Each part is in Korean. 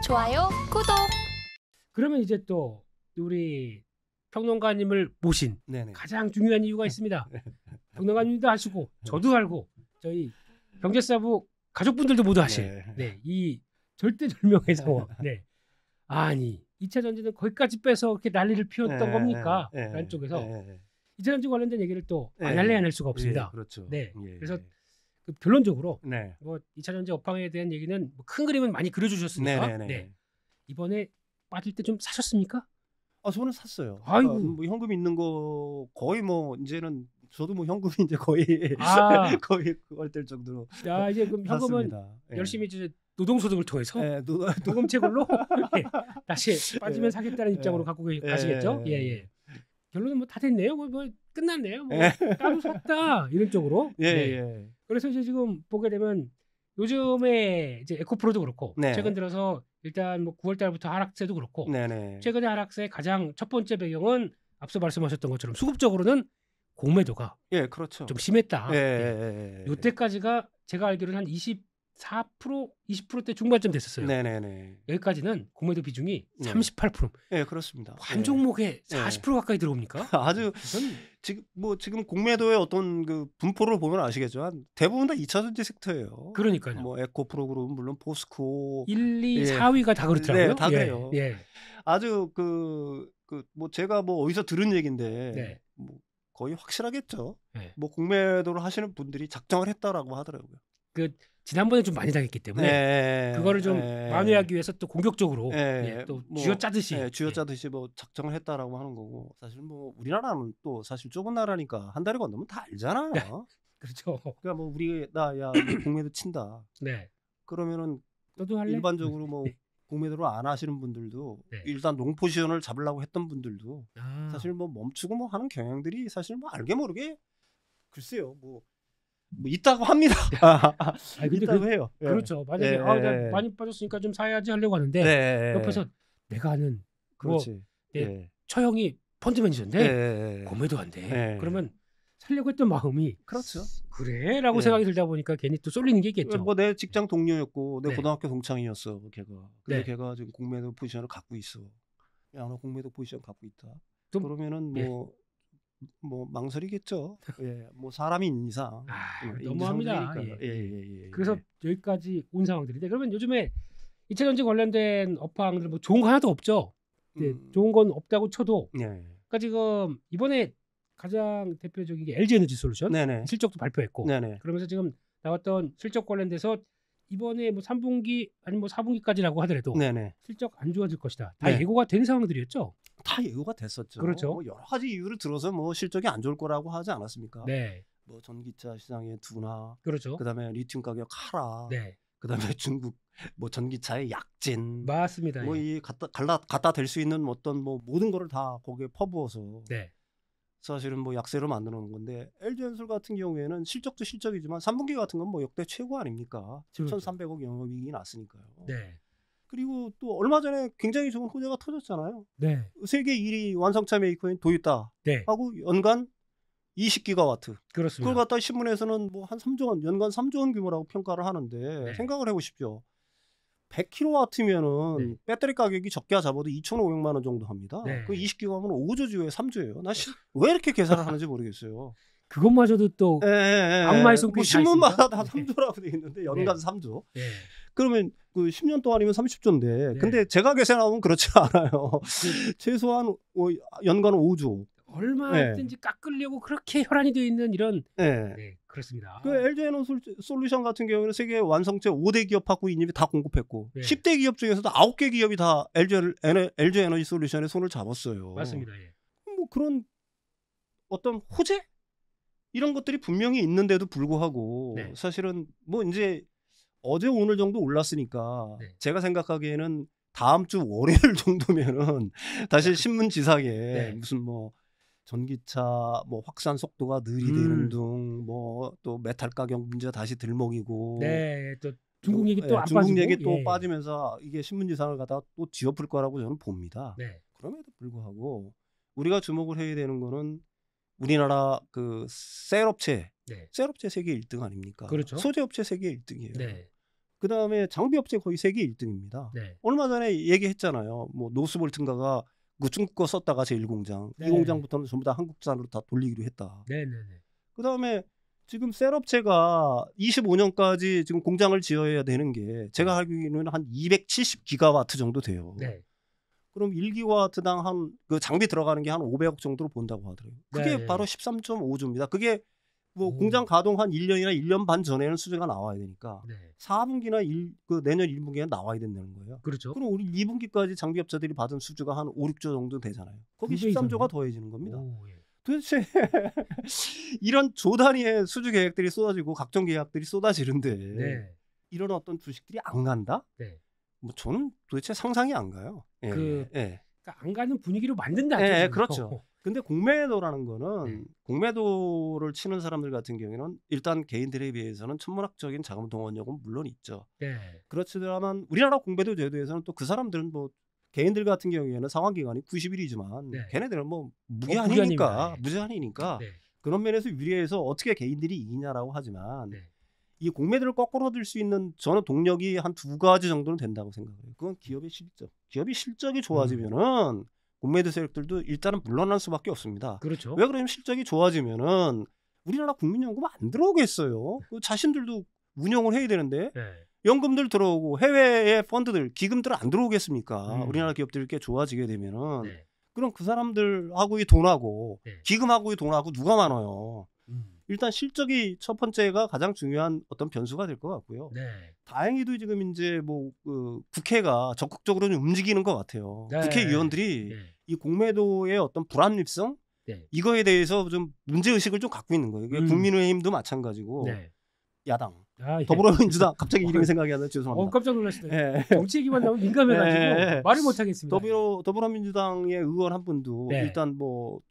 좋아요, 구독. 그러면 이제 또 우리 평론가님을 모신 네네. 가장 중요한 이유가 있습니다. 평론가님도 아시고 저도 알고 저희 경제사부 가족분들도 모두 아실 네, 이 절대절명의 상황. 네. 아니 2차 전지는 거기까지 빼서 그렇게 난리를 피웠던 겁니까? 라는 쪽에서 2차 전지 관련된 얘기를 또 안 할래 안 할 수가 없습니다. 그렇죠. 네. 그래서 그 결론적으로 네. 뭐 2차 전지 업황에 대한 얘기는 뭐 큰 그림은 많이 그려주셨으니까 네. 이번에 빠질 때 좀 사셨습니까? 아 저는 샀어요. 아이고. 뭐 현금 있는 거 거의 뭐 이제는 저도 뭐 현금이 이제 거의 거의 그걸 될 정도로. 야 이제 그럼 현금은 열심히 이제 노동소득을 통해서 도금채굴로 다시 빠지면 사겠다는 입장으로 갖고 가시겠죠? 예. 결론은 뭐 다 됐네요. 뭐 끝났네요. 뭐 따로 샀다 이런 쪽으로. 네. 그래서 이제 지금 보게 되면 요즘에 이제 에코프로도 그렇고 최근 들어서 일단 뭐 9월 달부터 하락세도 그렇고 최근의 하락세의 가장 첫 번째 배경은 앞서 말씀하셨던 것처럼 수급적으로는 공매도가 그렇죠. 좀 심했다. 이때까지가 제가 알기로는 한 24%, 20%대 중반쯤 됐었어요. 여기까지는 공매도 비중이 38%. 그렇습니다. 한 종목에 40% 가까이 들어옵니까? 아주 지금 공매도의 어떤 그 분포를 보면 아시겠지만 대부분 다 2차 전지 섹터예요. 그러니까요. 뭐 에코프로 물론 포스코 1, 2, 4위가 다 그렇더라고요. 다 그래요. 아주 뭐 제가 뭐 어디서 들은 얘기인데 뭐 거의 확실하겠죠. 뭐 공매도를 하시는 분들이 작정을 했다라고 하더라고요. 지난번에 좀 많이 당했기 때문에 그거를 좀 만회하기 위해서 또 공격적으로 또 뭐, 쥐어짜듯이 뭐 작정을 했다라고 하는 거고, 사실 뭐 우리나라는 또 사실 좁은 나라니까 한 달에 건너면 다 알잖아요. 그렇죠. 그러니까 뭐 나야 공매도 친다. 그러면은 너도 할래? 일반적으로 뭐 공매도를 안 하시는 분들도 일단 롱 포지션을 잡으려고 했던 분들도 사실 뭐 멈추고 뭐 하는 경향들이 사실 뭐 알게 모르게 글쎄요 뭐 있다고 합니다. 있다고 해요. 그렇죠. 만약에 많이 빠졌으니까 좀 사야지 하려고 하는데 옆에서 내가 아는 처형이 펀드 매니저인데 공매도 안 돼. 그러면 살려고 했던 마음이 그렇죠. 그래라고 생각이 들다 보니까 괜히 또 쏠리는 게 있겠죠. 뭐 내 직장 동료였고 내 고등학교 동창이었어. 걔가. 근데 걔가 지금 공매도 포지션을 갖고 있어. 야, 너 공매도 포지션 갖고 있다. 그러면은 뭐 망설이겠죠. 뭐 사람이 있는 이상. 너무합니다. 그래서 여기까지 온 상황들인데, 그러면 요즘에 2차 전지 관련된 업황들 뭐 좋은 거 하나도 없죠. 좋은 건 없다고 쳐도 그러니까 지금 이번에 가장 대표적인 게 LG에너지 솔루션 실적도 발표했고 그러면서 지금 나왔던 실적 관련돼서 이번에 뭐 3분기 아니면 뭐 4분기까지라고 하더라도 실적 안 좋아질 것이다. 다 예고가 된 상황들이었죠. 다 예고가 됐었죠. 그렇죠. 뭐 여러 가지 이유를 들어서 뭐 실적이 안 좋을 거라고 하지 않았습니까? 뭐 전기차 시장의 둔화, 그다음에 리튬 가격 하락, 그다음에 중국 뭐 전기차의 약진, 맞습니다. 뭐 이 갖다 댈 수 있는 어떤 뭐 모든 거를 다 거기에 퍼부어서 사실은 뭐 약세로 만들어 놓은 건데, LG엔솔 같은 경우에는 실적도 실적이지만 3분기 같은 건 뭐 역대 최고 아닙니까? 7,300억 영업이익이 났으니까요. 그리고 또 얼마 전에 굉장히 좋은 호재가 터졌잖아요. 세계 1위 완성차 메이커인 도요타 하고 연간 20기가와트. 그렇습니다. 그걸 갖다 신문에서는 뭐 한 3조 원, 연간 3조 원 규모라고 평가를 하는데 생각을 해보십시오. 100kW면은 배터리 가격이 적게 잡아도 2,500만 원 정도 합니다. 그 20기가면 5조 주에 3조예요. 나 왜 이렇게 계산을 하는지 모르겠어요. 그것마저도 또 악마의 손길이 뭐 신문마다 다 3조라고 돼 있는데 연간 3조. 그러면 그 10년 동안이면 30조인데 근데 제가 계산하면 그렇지 않아요. 최소한 연간 5조. 얼마든지 깎으려고 그렇게 혈안이 되어 있는 이런 그렇습니다. 그 LG에너솔루션 같은 경우는 세계 완성체 5대 기업하고 이님이 다 공급했고 10대 기업 중에서도 9개 기업이 다 LG 에너지 솔루션에 손을 잡았어요. 맞습니다. 뭐 그런 어떤 호재 이런 것들이 분명히 있는데도 불구하고 사실은 뭐 이제 어제 오늘 정도 올랐으니까 제가 생각하기에는 다음 주 월요일 정도면은 다시 신문 지상에 무슨 뭐 전기차 뭐 확산 속도가 느리다는 둥, 뭐 또 메탈 가격 문제 다시 들먹이고, 또 중국 얘기 또 안 빠지고, 중국 얘기 또 빠지면서 이게 신문 지상을 갖다가 또 뒤엎을 거라고 저는 봅니다. 그럼에도 불구하고 우리가 주목을 해야 되는 거는 우리나라 그 셀업체, 네. 셀업체 세계 1등 아닙니까? 그렇죠. 소재업체 세계 1등이에요. 네. 그 다음에 장비업체 거의 세계 1등입니다. 네. 얼마 전에 얘기했잖아요. 뭐 노스볼튼가가 그 중국 거 썼다가 제1공장, 네. 2공장부터는 전부 다 한국산으로 다 돌리기로 했다. 네네네. 그 다음에 지금 셀업체가 25년까지 지금 공장을 지어야 되는 게 제가 알기로는 한 270기가와트 정도 돼요. 네. 그럼 1기가와트당 한 그 장비 들어가는 게 한 500억 정도로 본다고 하더라고요. 그게 네. 바로 13.5조입니다. 그게 뭐 공장 가동 한 1년이나 1년 반 전에는 수주가 나와야 되니까 네. 4분기나 그 내년 1분기에 나와야 된다는 거예요. 그렇죠. 그럼 우리 2분기까지 장비업자들이 받은 수주가 한 5, 6조 정도 되잖아요. 거기 13조가 더해지는 겁니다. 오, 예. 도대체 이런 조 단위의 수주 계획들이 쏟아지고 각종 계약들이 쏟아지는데 네. 이런 어떤 주식들이 안 간다? 네. 뭐 저는 도대체 상상이 안 가요. 예, 그러니까 안 가는 분위기로 만든다. 예, 그렇죠. 근데 공매도라는 거는 네. 공매도를 치는 사람들 같은 경우에는 일단 개인들에 비해서는 천문학적인 자금 동원력은 물론 있죠. 네. 그렇지만 우리나라 공매도 제도에서는 또 그 사람들은 뭐 개인들 같은 경우에는 상환 기간이 90일이지만 네. 걔네들은 뭐 무제한이니까 네. 그런 면에서 유리해서 어떻게 개인들이 이기냐라고 하지만 네. 이 공매도를 거꾸로 들 수 있는 저는 동력이 한 2가지 정도는 된다고 생각해요. 그건 기업의 실적. 기업이 실적이 좋아지면은 공매도 세력들도 일단은 물러날 수밖에 없습니다. 그렇죠. 왜 그러냐면 실적이 좋아지면은 우리나라 국민연금 안 들어오겠어요. 그 자신들도 운영을 해야 되는데 네. 연금들 들어오고 해외의 펀드들, 기금들 안 들어오겠습니까? 우리나라 기업들이 이렇게 좋아지게 되면은 네. 그럼 그 사람들하고의 돈하고 네. 기금하고의 돈하고 누가 많아요? 일단 실적이 첫 번째가 가장 중요한 어떤 변수가 될 것 같고요. 네. 다행히도 지금 이제 뭐 국회가 적극적으로 좀 움직이는 것 같아요. 네. 국회의원들이 네. 이 공매도의 어떤 불합리성 네. 이거에 대해서 좀 문제 의식을 좀 갖고 있는 거예요. 국민의힘도 마찬가지고 네. 야당 예. 더불어민주당 갑자기 이름이 생각이 안 나요. 죄송합니다. 깜짝 놀랐어요. 정치 얘기만 나오면 민감해가지고 말을 못 하겠습니다. 더불어민주당의 의원 한 분도 네. 일단 뭐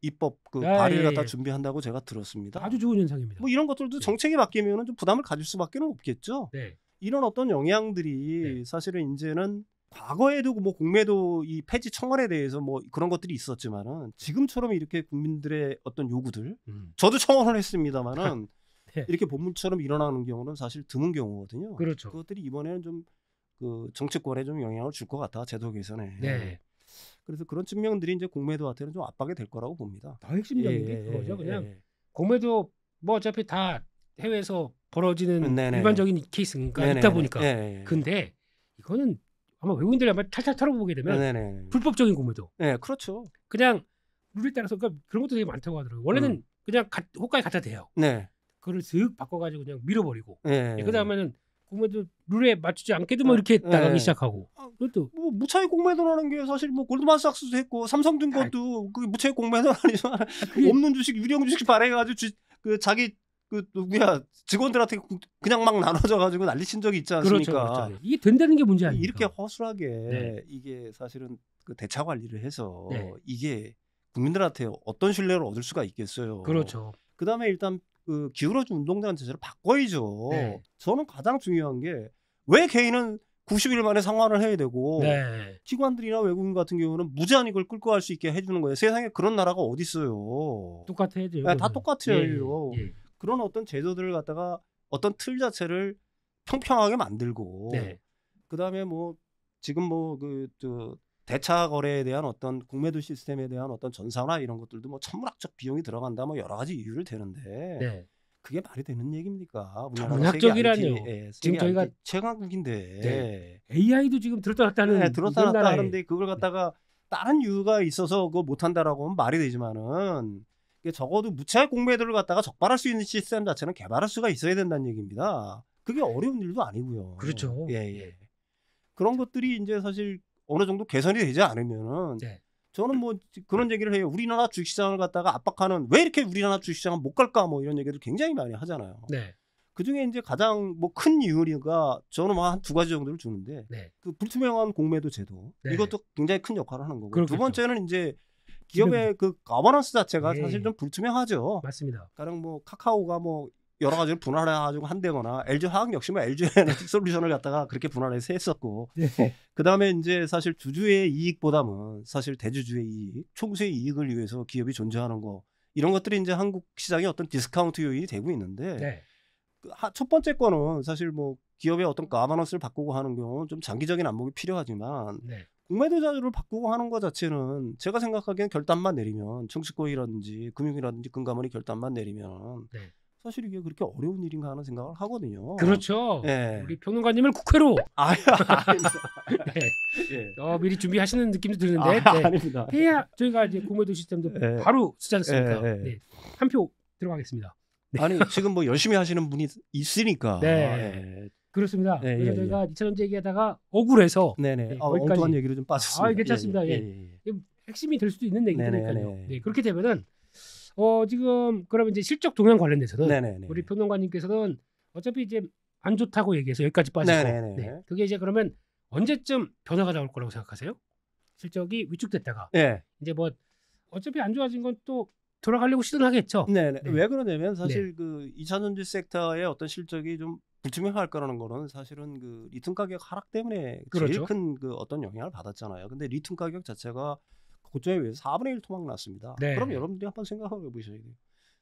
입법 발의를 갖다 준비한다고 제가 들었습니다. 아주 좋은 현상입니다. 뭐 이런 것들도 정책이 바뀌면은 좀 부담을 가질 수밖에 없겠죠. 네. 이런 어떤 영향들이 사실은 이제는 과거에도 뭐 공매도 이 폐지 청원에 대해서 뭐 그런 것들이 있었지만은 지금처럼 이렇게 국민들의 어떤 요구들 저도 청원을 했습니다만은 네. 이렇게 본문처럼 일어나는 경우는 사실 드문 경우거든요. 그렇죠. 그것들이 이번에는 좀 그 정치권에 좀 영향을 줄 것 같아 제도 개선에. 네. 그래서 그런 측면들이 이제 공매도한테는 좀 압박이 될 거라고 봅니다. 더 핵심적인 게 그거죠. 그냥 공매도 뭐 어차피 다 해외에서 벌어지는 일반적인 케이스가 있다 보니까. 근데 이거는 아마 외국인들이 아마 탈탈 털어보게 되면 불법적인 공매도. 네, 그렇죠. 그냥 룰에 따라서 그러니까 그런 것도 되게 많다고 하더라고요. 원래는 그냥 호가에 갖다 대요. 네. 그걸 슥 바꿔가지고 그냥 밀어버리고. 그 다음에는 공매도 룰에 맞추지 않게도 뭐 이렇게 나가기 시작하고. 그것도 뭐 무차익 공매도라는 게 사실 뭐 골드만삭스도 했고 삼성등 것도 그 무차익 공매도 아니지만 없는 주식 유령 주식 발행해가지고 그 자기 그 누구야 직원들한테 그냥 막 나눠져가지고 난리친 적이 있지 않습니까? 그렇죠. 이게 된다는 게 문제 아니에요. 이렇게 허술하게 이게 사실은 그 대차 관리를 해서 이게 국민들한테 어떤 신뢰를 얻을 수가 있겠어요. 그렇죠. 그 다음에 일단 그 기울어진 운동자한테를 바꿔야죠. 저는 가장 중요한 게 왜 개인은 90일 만에 상환을 해야 되고 기관들이나 외국인 같은 경우는 무제한 이걸 끌고 갈 수 있게 해주는 거예요. 세상에 그런 나라가 어디 있어요? 똑같아야죠. 다 똑같아요. 그런 어떤 제도들을 갖다가 어떤 틀 자체를 평평하게 만들고 그 다음에 뭐 지금 뭐 대차 거래에 대한 어떤 공매도 시스템에 대한 어떤 전산화 이런 것들도 뭐 천문학적 비용이 들어간다 뭐 여러 가지 이유를 대는데 그게 말이 되는 얘기입니까? 천문학적이라뇨. 지금 저희가 최강국인데 AI도 지금 들었다 놨다는 들었다 놨다 하는데 그걸 갖다가 다른 이유가 있어서 그거 못한다라고 하면 말이 되지만은 적어도 무차익 공매도를 갖다가 적발할 수 있는 시스템 자체는 개발할 수가 있어야 된다는 얘기입니다. 그게 어려운 일도 아니고요. 그렇죠. 그런 것들이 이제 사실 어느 정도 개선이 되지 않으면은 저는 뭐 그런 얘기를 해요. 우리나라 주식시장을 갖다가 압박하는 왜 이렇게 우리나라 주식시장은 못 갈까 뭐 이런 얘기를 굉장히 많이 하잖아요. 그 중에 이제 가장 뭐 큰 이유가 저는 뭐 한 2가지 정도를 주는데 그 불투명한 공매도 제도 이것도 굉장히 큰 역할을 하는 거고 그렇겠죠. 두 번째는 이제 기업의 그 거버넌스 자체가 사실 좀 불투명하죠. 맞습니다. 가령 뭐 카카오가 뭐 여러 가지를 분할해가지고 한대거나 LG화학 역시 뭐 LG에너지 솔루션을 갖다가 그렇게 분할해서 했었고 그 다음에 이제 사실 주주의 이익보다는 사실 대주주의 이익, 총수의 이익을 위해서 기업이 존재하는 거 이런 것들이 이제 한국 시장의 어떤 디스카운트 요인이 되고 있는데 첫 번째 거는 사실 뭐 기업의 어떤 가버넌스를 바꾸고 하는 경우는 좀 장기적인 안목이 필요하지만 공매도자율을 바꾸고 하는 것 자체는 제가 생각하기엔 결단만 내리면 정치권이라든지 금융이라든지 금감원이 결단만 내리면 사실 이게 그렇게 어려운 일인가 하는 생각을 하거든요. 그렇죠. 우리 평론가님을 국회로 미리 준비하시는 느낌도 드는데 아닙니다. 해야 저희가 이제 공매도 시스템도 바로 쓰지 않습니까? 한 표 들어가겠습니다. 아니 지금 뭐 열심히 하시는 분이 있으니까. 그렇습니다. 그래서 저희가 2차 전지 얘기하다가 억울해서 엉뚱한 얘기로 좀 빠졌습니다. 괜찮습니다. 핵심이 될 수도 있는 얘기니까요. 그렇게 되면은 지금 그러면 이제 실적 동향 관련돼서는 우리 평론가님께서는 어차피 이제 안 좋다고 얘기해서 여기까지 빠지고 그게 이제 그러면 언제쯤 변화가 나올 거라고 생각하세요? 실적이 위축됐다가 이제 뭐 어차피 안 좋아진 건 또 돌아가려고 시도하겠죠. 왜 그러냐면 사실 그 2차 전지 섹터의 어떤 실적이 좀 불투명할 거라는 거는 사실은 그 리튬 가격 하락 때문에 제일 큰 그 어떤 영향을 받았잖아요. 근데 리튬 가격 자체가 고점에 비해서 4분의 1 토막 났습니다. 그럼 여러분들이 한번 생각해 보셔야 돼요.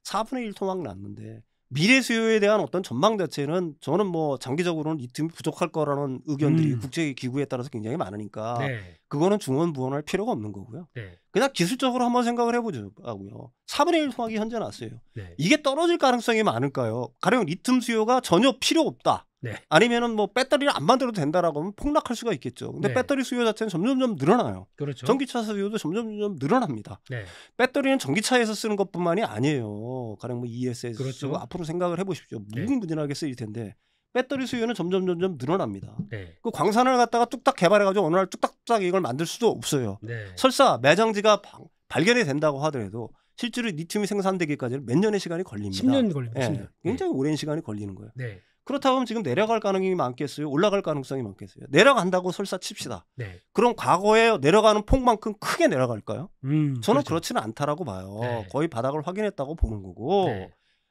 4분의 1 토막 났는데 미래 수요에 대한 어떤 전망 자체는 저는 뭐 장기적으로는 리튬이 부족할 거라는 의견들이 국제 기구에 따라서 굉장히 많으니까 그거는 중언부언할 필요가 없는 거고요. 그냥 기술적으로 한번 생각을 해보자고요. 4분의 1 토막이 현재 났어요. 이게 떨어질 가능성이 많을까요? 가령 리튬 수요가 전혀 필요 없다. 아니면은 뭐 배터리를 안 만들어도 된다라고 하면 폭락할 수가 있겠죠. 근데 배터리 수요 자체는 점점 늘어나요. 전기차 수요도 점점 늘어납니다. 배터리는 전기차에서 쓰는 것뿐만이 아니에요. 가령 뭐 ESS 쓰고 앞으로 생각을 해보십시오. 무궁무진하게 쓰일 텐데 배터리 수요는 점점 늘어납니다. 그 광산을 갖다가 뚝딱 개발해가지고 어느 날 뚝딱뚝딱 이걸 만들 수도 없어요. 설사 매장지가 발견이 된다고 하더라도 실제로 리튬이 생산되기까지는 몇 년의 시간이 걸립니다. 10년 걸립니다. 10년. 굉장히 오랜 시간이 걸리는 거예요. 그렇다고 하면 지금 내려갈 가능성이 많겠어요? 올라갈 가능성이 많겠어요? 내려간다고 설사 칩시다. 그럼 과거에 내려가는 폭만큼 크게 내려갈까요? 저는 그렇지는 않다라고 봐요. 거의 바닥을 확인했다고 보는 거고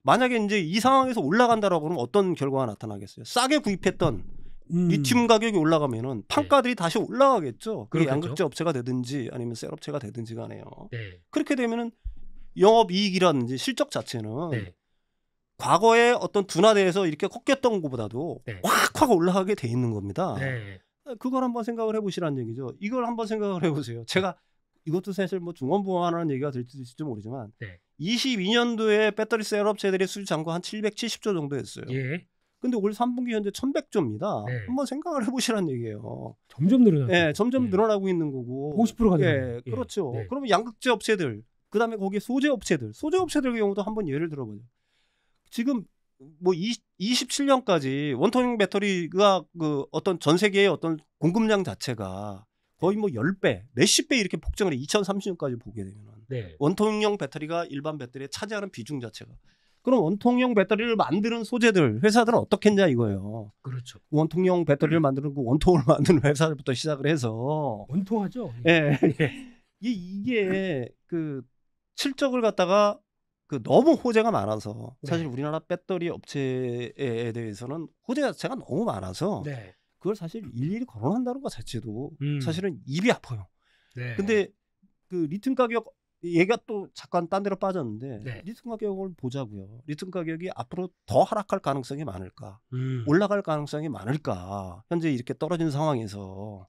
만약에 이제 이 상황에서 올라간다라고 하면 어떤 결과가 나타나겠어요? 싸게 구입했던 리튬 가격이 올라가면은 판가들이 다시 올라가겠죠. 그게 양극재 업체가 되든지 아니면 셀업체가 되든지 간에요. 그렇게 되면은 영업이익이라든지 실적 자체는 과거에 어떤 둔화대에서 이렇게 꺾였던 것보다도 확 올라가게 돼 있는 겁니다. 그걸 한번 생각을 해보시라는 얘기죠. 이걸 한번 생각을 해보세요. 제가 이것도 사실 뭐 중원부원하는 얘기가 될지 모르지만 22년도에 배터리 셀 업체들의 수주 잔고 한 770조 정도 했어요. 근데 올 3분기 현재 1100조입니다. 한번 생각을 해보시라는 얘기예요. 점점 늘어나고. 점점 늘어나고 있는 거고. 50%가 늘어나요. 그렇죠. 그러면 양극재 업체들, 그다음에 거기에 소재 업체들 경우도 한번 예를 들어보죠. 지금 뭐 27년까지 원통형 배터리가 그 어떤 전 세계의 어떤 공급량 자체가 거의 뭐 10배, 몇십 배 이렇게 폭증을 해 2030년까지 보게 되면 원통형 배터리가 일반 배터리에 차지하는 비중 자체가 그럼 원통형 배터리를 만드는 소재들 회사들은 어떻겠냐 이거예요. 그렇죠. 원통형 배터리를 만드는 그 원통을 만드는 회사들부터 시작을 해서 원통하죠. 이게 그 실적을 갖다가 그 너무 호재가 많아서 사실 우리나라 배터리 업체에 대해서는 호재 자체가 너무 많아서 그걸 사실 일일이 거론한다는 것 자체도 사실은 입이 아파요. 근데 그 리튬 가격 얘가 또 잠깐 딴 데로 빠졌는데 리튬 가격을 보자고요. 리튬 가격이 앞으로 더 하락할 가능성이 많을까? 올라갈 가능성이 많을까? 현재 이렇게 떨어진 상황에서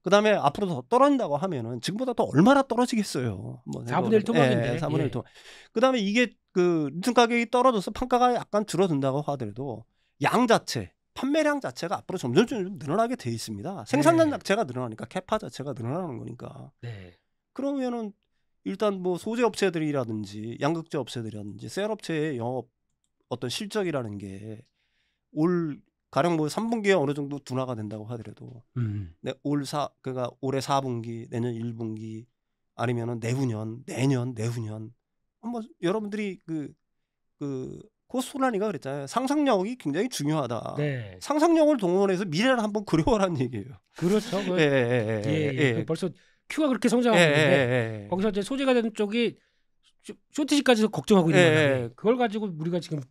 그다음에 앞으로 더 떨어진다고 하면은 지금보다 또 얼마나 떨어지겠어요. 4분의 1 토막인데. 4분의 1 토막. 그다음에 이게 그 리튬 가격이 떨어져서 판가가 약간 줄어든다고 하더라도 양 자체, 판매량 자체가 앞으로 점점 늘어나게 돼 있습니다. 생산량 자체가 늘어나니까 캐파 자체가 늘어나는 거니까. 그러면은 일단 뭐 소재 업체들이라든지 양극재 업체들이라든지 셀 업체의 영업 어떤 실적이라는 게 올 가령 뭐 3분기에 어느 정도 둔화가 된다고 하더라도 그러니까 올해 4분기, 내년 1분기 아니면은 내년 한번 여러분들이 그 코스토라니가 그랬잖아요. 상상력이 굉장히 중요하다. 상상력을 동원해서 미래를 한번 그려보라는 얘기예요. 그렇죠. 벌써 큐가 그렇게 성장하고 있는데 거기서 이제 소재가 되는 쪽이 쇼티지까지 걱정하고 있는 거예요. 그걸 가지고 우리가 지금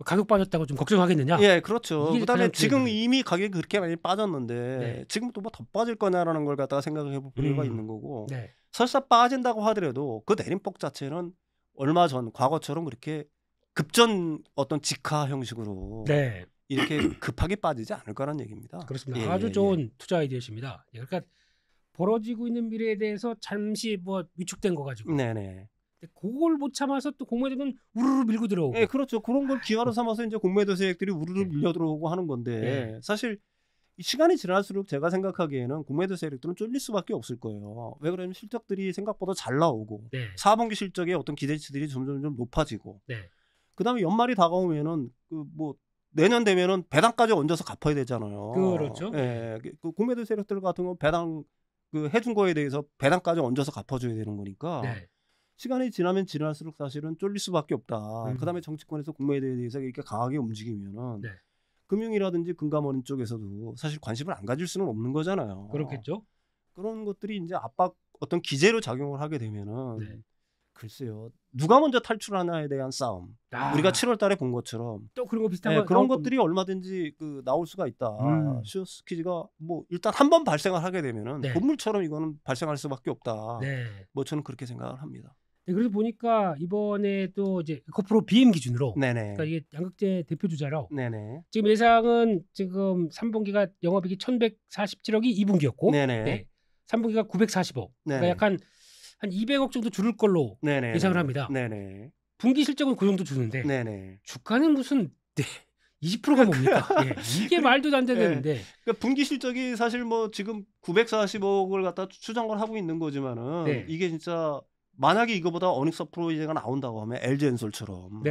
가격 빠졌다고 좀 걱정하겠느냐? 그렇죠. 그다음에 지금 이미 가격이 그렇게 많이 빠졌는데 지금 또 뭐 더 빠질 거냐라는 걸 갖다가 생각을 해볼 필요가 있는 거고 설사 빠진다고 하더라도 그 내림폭 자체는 얼마 전 과거처럼 그렇게 급전 어떤 직하 형식으로 네. 이렇게 급하게 빠지지 않을 거란 얘기입니다. 그렇습니다. 아주 좋은 투자 아이디어십니다. 그러니까 벌어지고 있는 미래에 대해서 잠시 뭐 위축된 거 가지고 네네. 그걸 못 참아서 또 공매도는 우르르 밀고 들어오고. 네, 그렇죠. 그런 걸 기회로 삼아서 이제 공매도 세력들이 우르르 밀려 들어오고 하는 건데 사실 시간이 지날수록 제가 생각하기에는 공매도 세력들은 쫄릴 수밖에 없을 거예요. 왜 그러냐면 실적들이 생각보다 잘 나오고 4분기 실적의 어떤 기대치들이 점점 높아지고 그다음에 연말이 다가오면은 그 뭐 내년 되면은 배당까지 얹어서 갚아야 되잖아요. 그렇죠. 예, 그 공매도 세력들 같은 거 배당 그 해준 거에 대해서 배당까지 얹어서 갚아줘야 되는 거니까 시간이 지나면 지날수록 사실은 쫄릴 수밖에 없다. 그다음에 정치권에서 공매도에 대해서 이렇게 강하게 움직이면은 금융이라든지 금감원 쪽에서도 사실 관심을 안 가질 수는 없는 거잖아요. 그렇겠죠. 그런 것들이 이제 압박 어떤 기제로 작용을 하게 되면은 글쎄요. 누가 먼저 탈출하나에 대한 싸움. 우리가 7월 달에 본 것처럼 또 그런 거 비슷한 거 그런 것들이 얼마든지 그 나올 수가 있다. 슈스퀴즈가 뭐 일단 한 번 발생을 하게 되면은 본물처럼 이거는 발생할 수밖에 없다. 뭐 저는 그렇게 생각을 합니다. 그래서 보니까 이번에 또 이제 에코프로 BM 기준으로 그러니까 이게 양극재 대표 주자로 지금 예상은 지금 3분기가 영업이익이 1,147억이 2분기였고 3분기가 940억. 그러니까 약 한 200억 정도 줄을 걸로 예상을 합니다. 분기 실적은 그 정도 주는데 주가는 무슨 20%가 뭡니까? 이게 말도 안 되는데. 그러니까 분기 실적이 사실 뭐 지금 940억을 갖다 추정을 하고 있는 거지만은 이게 진짜 만약에 이거보다 어닝 서프라이즈가 나온다고 하면 LG 엔솔처럼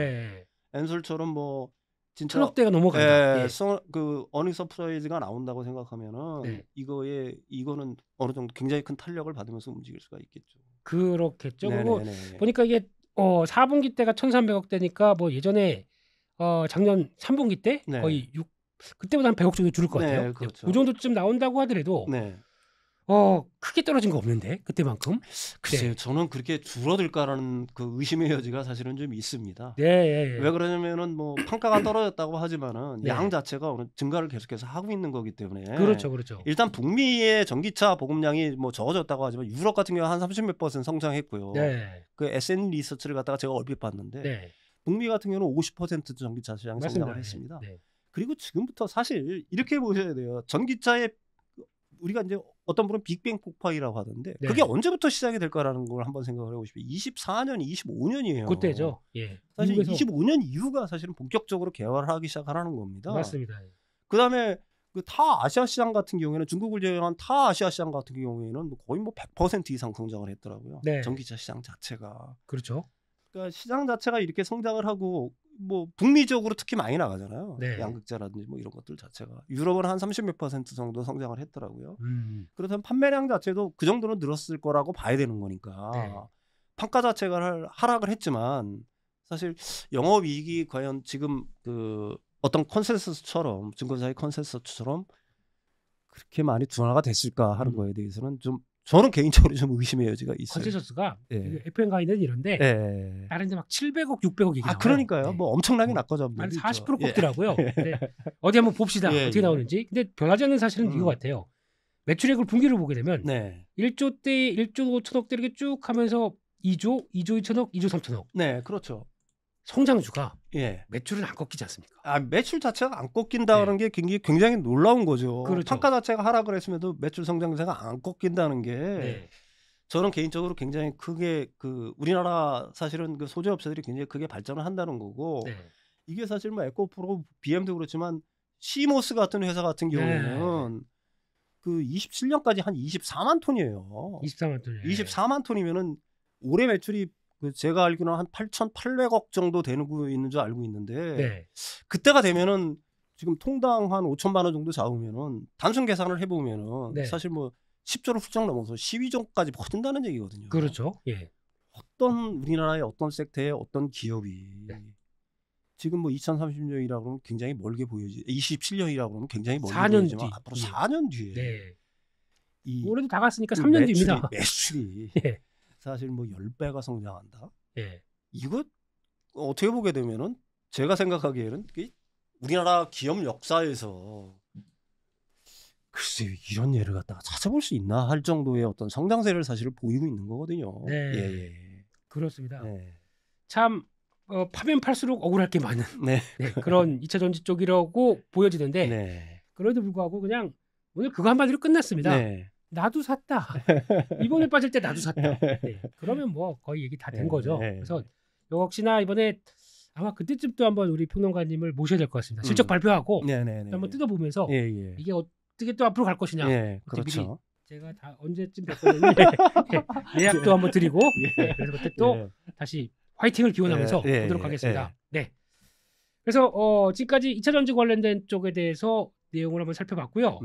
엔솔처럼 뭐 진짜 1,000억대가 넘어간다. 그 어닝 서프라이즈가 나온다고 생각하면은 이거는 어느 정도 굉장히 큰 탄력을 받으면서 움직일 수가 있겠죠. 그렇겠죠. 그리고 보니까 이게 4분기 때가 1,300억대니까 뭐 예전에 작년 3분기 때 거의 그때보다 한 100억 정도 줄을 것 같아요. 그렇죠. 그 정도쯤 나온다고 하더라도 크게 떨어진 거 없는데 그때만큼. 글쎄요. 저는 그렇게 줄어들까라는 그 의심의 여지가 사실은 좀 있습니다. 왜 그러냐면은 뭐 판가가 떨어졌다고 하지만은 양 자체가 어느 증가를 계속해서 하고 있는 거기 때문에. 그렇죠. 일단 북미의 전기차 보급량이 뭐 적어졌다고 하지만 유럽 같은 경우 한 30몇 % 성장했고요. 그 SN 리서치를 갖다가 제가 얼핏 봤는데 북미 같은 경우는 50% 전기차 시장이 성장을 했습니다. 그리고 지금부터 사실 이렇게 보셔야 돼요. 전기차의 우리가 이제 어떤 분은 빅뱅 폭발이라고 하던데 그게 언제부터 시작이 될까라는 걸 한번 생각을 해보시면 24년, 25년이에요. 그때죠. 사실 미국에서. 25년 이후가 사실은 본격적으로 개발하기 시작하는 겁니다. 맞습니다. 그다음에 그 타 아시아 시장 같은 경우에는 중국을 제외한 타 아시아 시장 같은 경우에는 거의 뭐 100% 이상 성장을 했더라고요. 전기차 시장 자체가. 그렇죠. 그러니까 시장 자체가 이렇게 성장을 하고 뭐 북미적으로 특히 많이 나가잖아요. 양극재라든지 뭐 이런 것들 자체가 유럽은 한 30몇 % 정도 성장을 했더라고요. 그렇다면 판매량 자체도 그 정도는 늘었을 거라고 봐야 되는 거니까 판가 자체가 하락을 했지만 사실 영업이익이 과연 지금 그 어떤 컨센서스처럼 증권사의 컨센서스처럼 그렇게 많이 둔화가 됐을까 하는 거에 대해서는 좀 저는 개인적으로 좀 의심의 여지가 있어요. 컨센서스가 FM 가이드는 이런데 다른 데 막 700억, 600억 얘기잖아요. 그러니까요. 뭐 엄청나게 낮거든요. 한 40% 꺾더라고요. 어디 한번 봅시다. 어떻게 나오는지. 근데 변하지 않는 사실은 이거 같아요. 매출액을 분기로 보게 되면 1조 대 1조 5천억대 이렇게 쭉 하면서 2조, 2조 2천억, 2조 3천억. 그렇죠. 성장주가 매출은 안 꺾이지 않습니까? 매출 자체가 안 꺾인다는 게 굉장히 놀라운 거죠. 판가 자체가 하락을 했음에도 매출 성장세가 안 꺾인다는 게 저는 개인적으로 굉장히 크게 그 우리나라 사실은 그 소재 업체들이 굉장히 크게 발전을 한다는 거고 이게 사실 뭐 에코프로, BM도 그렇지만 시모스 같은 회사 같은 경우에는 그 27년까지 한 24만 톤이에요. 24만 톤. 24만 톤이면은 올해 매출이 그 제가 알기로는 한 8,800억 정도 되는 거 있는 줄 알고 있는데 그때가 되면은 지금 통당 한 5천만 원 정도 잡으면은 단순 계산을 해보면은 사실 뭐 10조를 훌쩍 넘어서 12조까지 퍼진다는 얘기거든요. 그렇죠. 어떤 우리나라의 어떤 섹터의 어떤 기업이 지금 뭐 2030년이라고 그러면 굉장히 멀게 보여지 27년이라고 그러면 굉장히 멀게 4년 보이지만 뒤. 앞으로 4년 뒤에 올해도 다 갔으니까 3년 뒤입니다. 매출이 사실 뭐 10배가 성장한다. 이거 어떻게 보게 되면은 제가 생각하기에는 우리나라 기업 역사에서 글쎄요 이런 예를 갖다가 찾아볼 수 있나 할 정도의 어떤 성장세를 사실 보이고 있는 거거든요. 그렇습니다. 참 파면 팔수록 억울할 게 많은 네. 네, 그런 2차 전지 쪽이라고 보여지는데 네. 그래도 불구하고 그냥 오늘 그거 한마디로 끝났습니다. 네. 나도 샀다. 이번에 빠질 때 나도 샀다. 네, 그러면 뭐 거의 얘기 다 된 거죠. 그래서 역시나 이번에 아마 그때쯤 또 한번 우리 평론가님을 모셔야 될 것 같습니다. 실적 발표하고 한번 뜯어보면서 이게 어떻게 또 앞으로 갈 것이냐. 그렇죠. 제가 다 언제쯤 됐거든요. 예약도 한번 드리고 그래서 그때 또 다시 화이팅을 기원하면서 보도록 하겠습니다. 네. 그래서 지금까지 2차 전지 관련된 쪽에 대해서 내용을 한번 살펴봤고요.